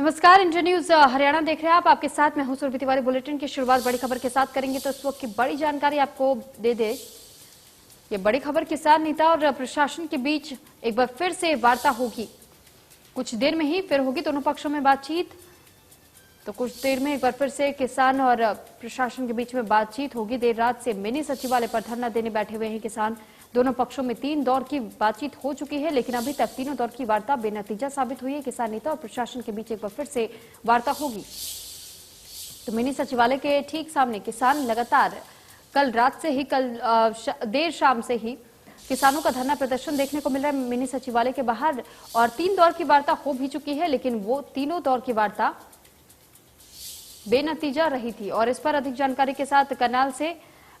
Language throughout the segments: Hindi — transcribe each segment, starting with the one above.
नमस्कार, इंडिया न्यूज हरियाणा देख रहे हैं आप। आपके साथ मैं हूं सुरभि तिवारी। बुलेटिन की शुरुआत बड़ी खबर के साथ करेंगे तो इस वक्त की बड़ी जानकारी आपको दे दे। ये बड़ी खबर, किसान नेता और प्रशासन के बीच एक बार फिर से वार्ता होगी। कुछ देर में ही फिर होगी दोनों पक्षों में बातचीत। तो कुछ देर में एक बार फिर से किसान और प्रशासन के बीच में बातचीत होगी। देर रात से मिनी सचिवालय पर धरना देने बैठे हुए हैं किसान। दोनों पक्षों में 3 दौर की बातचीत हो चुकी है, लेकिन अभी तक तीनों दौर की वार्ता बेनतीजा साबित हुई है। किसान नेता और प्रशासन के बीच एक बार फिर से वार्ता होगी। तो मिनी सचिवालय के ठीक सामने किसान लगातार कल रात से ही देर शाम से ही किसानों का धरना प्रदर्शन देखने को मिल रहा है मिनी सचिवालय के बाहर। और 3 दौर की वार्ता हो भी चुकी है, लेकिन वो तीनों दौर की वार्ता बेनतीजा रही थी। और इस पर अधिक जानकारी के साथ करनाल से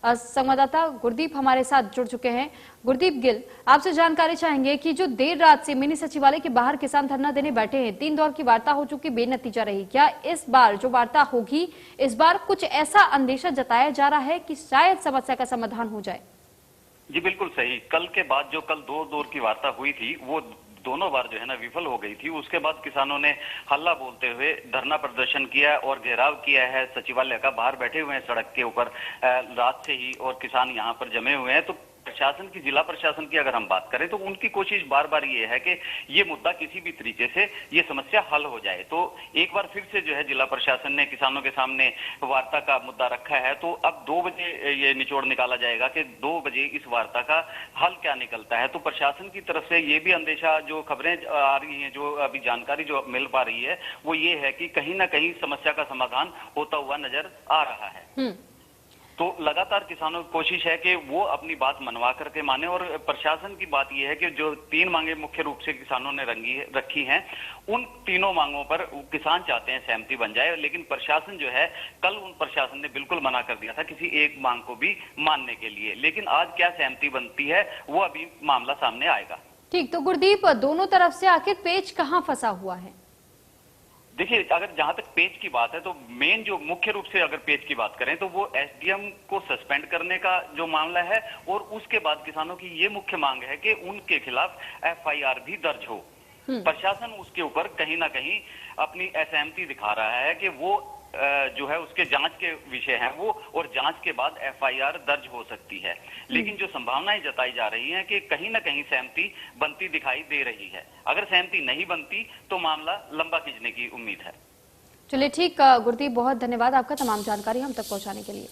संवाददाता गुरदीप हमारे साथ जुड़ चुके हैं। गुरदीप गिल, आपसे जानकारी चाहेंगे कि जो देर रात से मिनी सचिवालय के बाहर किसान धरना देने बैठे हैं, 3 दौर की वार्ता हो चुकी, बेनतीजा रही। क्या इस बार जो वार्ता होगी, इस बार कुछ ऐसा अंदेशा जताया जा रहा है कि शायद समस्या का समाधान हो जाए? जी बिल्कुल सही। कल के बाद जो कल 2 दौर की वार्ता हुई थी, वो दोनों बार जो है ना विफल हो गई थी। उसके बाद किसानों ने हल्ला बोलते हुए धरना प्रदर्शन किया और घेराव किया है सचिवालय का। बाहर बैठे हुए हैं सड़क के ऊपर रात से ही, और किसान यहाँ पर जमे हुए हैं। तो प्रशासन की, जिला प्रशासन की अगर हम बात करें तो उनकी कोशिश बार बार ये है कि ये मुद्दा किसी भी तरीके से ये समस्या हल हो जाए। तो एक बार फिर से जो है जिला प्रशासन ने किसानों के सामने वार्ता का मुद्दा रखा है। तो अब 2 बजे ये निचोड़ निकाला जाएगा कि 2 बजे इस वार्ता का हल क्या निकलता है। तो प्रशासन की तरफ से ये भी अंदेशा, जो खबरें आ रही हैं, जो अभी जानकारी जो मिल पा रही है, वो ये है कि कहीं ना कहीं समस्या का समाधान होता हुआ नजर आ रहा है। तो लगातार किसानों की कोशिश है कि वो अपनी बात मनवा करके माने। और प्रशासन की बात यह है कि जो 3 मांगे मुख्य रूप से किसानों ने रखी हैं, उन तीनों मांगों पर किसान चाहते हैं सहमति बन जाए। लेकिन प्रशासन जो है, कल उन प्रशासन ने बिल्कुल मना कर दिया था किसी एक मांग को भी मानने के लिए। लेकिन आज क्या सहमति बनती है, वो अभी मामला सामने आएगा। ठीक, तो गुरदीप, दोनों तरफ से आखिर पेच कहाँ फंसा हुआ है? देखिए, अगर जहां तक पेच की बात है तो मेन जो मुख्य रूप से अगर पेच की बात करें तो वो एसडीएम को सस्पेंड करने का जो मामला है। और उसके बाद किसानों की ये मुख्य मांग है कि उनके खिलाफ एफआईआर भी दर्ज हो। प्रशासन उसके ऊपर कहीं ना कहीं अपनी असहमति दिखा रहा है कि वो जो है उसके जांच के विषय है वो, और जांच के बाद एफआईआर दर्ज हो सकती है। लेकिन जो संभावनाएं जताई जा रही हैं कि कहीं ना कहीं सहमति बनती दिखाई दे रही है। अगर सहमति नहीं बनती तो मामला लंबा खींचने की उम्मीद है। चलिए ठीक, गुरदीप, बहुत धन्यवाद आपका तमाम जानकारी हम तक पहुंचाने के लिए।